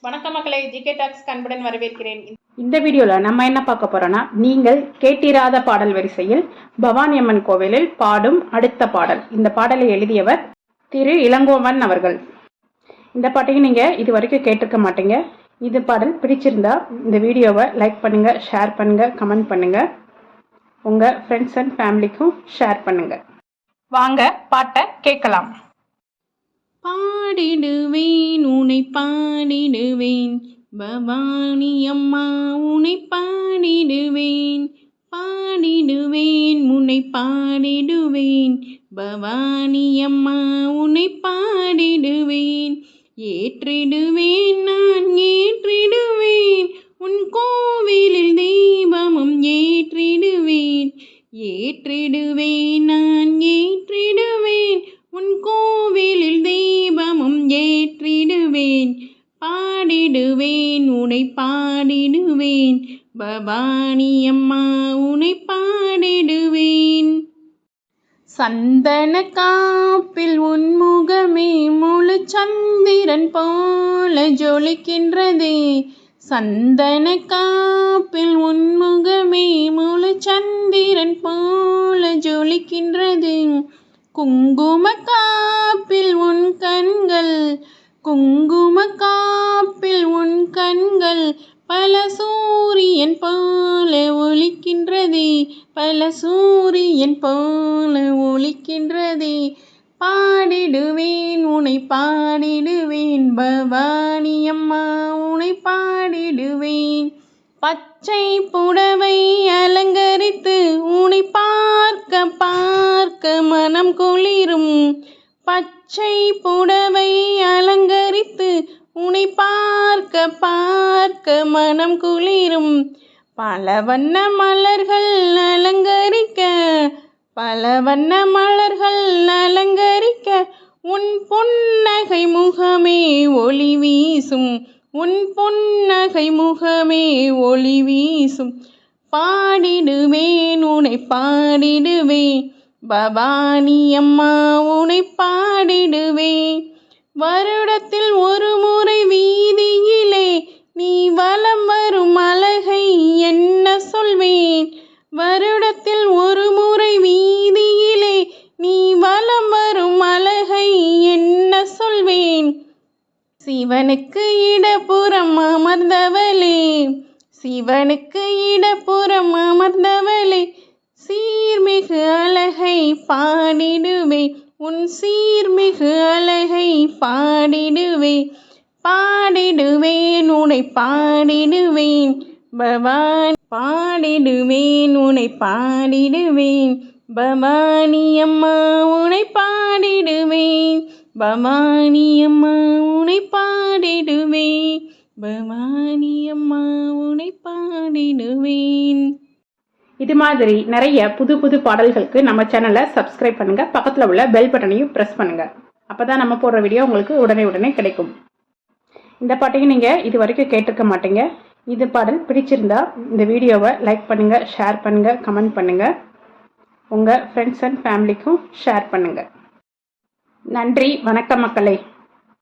வணக்கம் மக்களே, GK tax அன்புடன் வரவேற்கிறேன். இந்த வீடியோல நம்ம என்ன பார்க்க போறோம்னா, நீங்கள் கேட்டிராத பாடல் வரிசையில் பவானி அம்மன் கோவிலில் பாடும் அடுத்த பாடல். இந்த பாடலை எழுதியவர் திரு இளங்கோவன் அவர்கள். இந்த பாட்டையும் நீங்க இது வரைக்கும் கேட்டிருக்க மாட்டீங்க. இது பாடல் பிடிச்சிருந்தா இந்த வீடியோவை லைக் பண்ணுங்க, ஷேர் பண்ணுங்க, கமெண்ட் பண்ணுங்க, உங்க ஃப்ரெண்ட்ஸ் அண்ட் ஃபேமிலிக்கும் ஷேர் பண்ணுங்க. வாங்க பாட்டை கேட்கலாம். பாடிடுவேன் உனை பாடிடுவேன், பவானி அம்மா உனை பாடிடுவேன், பாடிடுவேன் உன்னை பாடிடுவேன், பவானி அம்மா உன்னை பாடிடுவேன், ஏற்றிடுவேன் நான் ஏற்றிடுவேன் உன் கோவிலில் தீபமும் ஏற்றிடுவேன், ஏற்றிடுவேன் நான் ஏற்றிடுவேன் உன் கோவிலில் தீபமும் ஏற்றிடுவேன், பாடிடுவேன் உனை பாடிடுவேன், பவானி அம்மா உனை பாடிடுவேன். சந்தன காப்பில் உன்முகமே முழு சந்திரன் போல ஜொலிக்கின்றதே, சந்தன காப்பில் உன்முகமே முழு சந்திரன் போல ஜொலிக்கின்றது, குங்கும காப்பில் உன் கண்கள், குங்கும காப்பில் உன் கண்கள் பல சூரியன் போல ஒளிக்கின்றதே, பல சூரியன் போல ஒளிக்கின்றதே, பாடிடுவேன் உனை பாடிடுவேன், பவானி அம்மா உனை பாடிடுவேன். பச்சை புடவை அலங்கரித்து உனை பார்க்க பார்க்க மனம் குளிரும், பச்சை புடவை அலங்கரித்து உனை பார்க்க பார்க்க மனம் குளிரும், பல வண்ண மலர்கள் அலங்கரிக்க, பல வண்ண மலர்கள் அலங்கரிக்க உன் புன்னகை முகமே ஒளி வீசும், உன் புன்னகை முகமே ஒளி வீசும், பாடிடுவேன் உனை பாடிடுவேன், பவானி அம்மா உனை பாடிடுவேன். வருடத்தில் ஒரு முறை வீதியிலே நீ வலம் வரும் அழகை என்ன சொல்வேன், வருடத்தில் ஒரு முறை வீதியிலே நீ வலம் வரும் அழகை என்ன சொல்வேன், சிவனுக்கு இடப்புறம் அமர்ந்தவளே, சிவனுக்கு இடப்புறம் அமர்ந்தவளே, சீர்மிகு அழகை பாடிடுவே உன் சீர்மிகு அழகை பாடிடுவே, பாடிடுவேன் உனை பாடிடுவேன், பவானி பாடிடுவேன் உனை பாடிடுவேன், பவானி அம்மா உனை பாடிடுவேன், பவானி அம்மா உனை பாடிடுவேன், பவானி அம்மா உனை பாடிடுவேன். இது மாதிரி நிறைய புது புது பாடல்களுக்கு நம்ம சேனலை சப்ஸ்கிரைப் பண்ணுங்க, பக்கத்தில் உள்ள பெல் பட்டனையும் ப்ரெஸ் பண்ணுங்க. அப்பதான் நம்ம போடுற வீடியோ உங்களுக்கு உடனே கிடைக்கும். இந்த பாட்டையும் நீங்க இது வரைக்கும் கேட்டிருக்க மாட்டீங்க. இது பாடல் பிடிச்சிருந்தா இந்த வீடியோவை லைக் பண்ணுங்க, ஷேர் பண்ணுங்க, கமெண்ட் பண்ணுங்க, உங்க ஃப்ரெண்ட்ஸ் அண்ட் ஃபேமிலிக்கும் ஷேர் பண்ணுங்க. நன்றி, வணக்கம் மக்களே.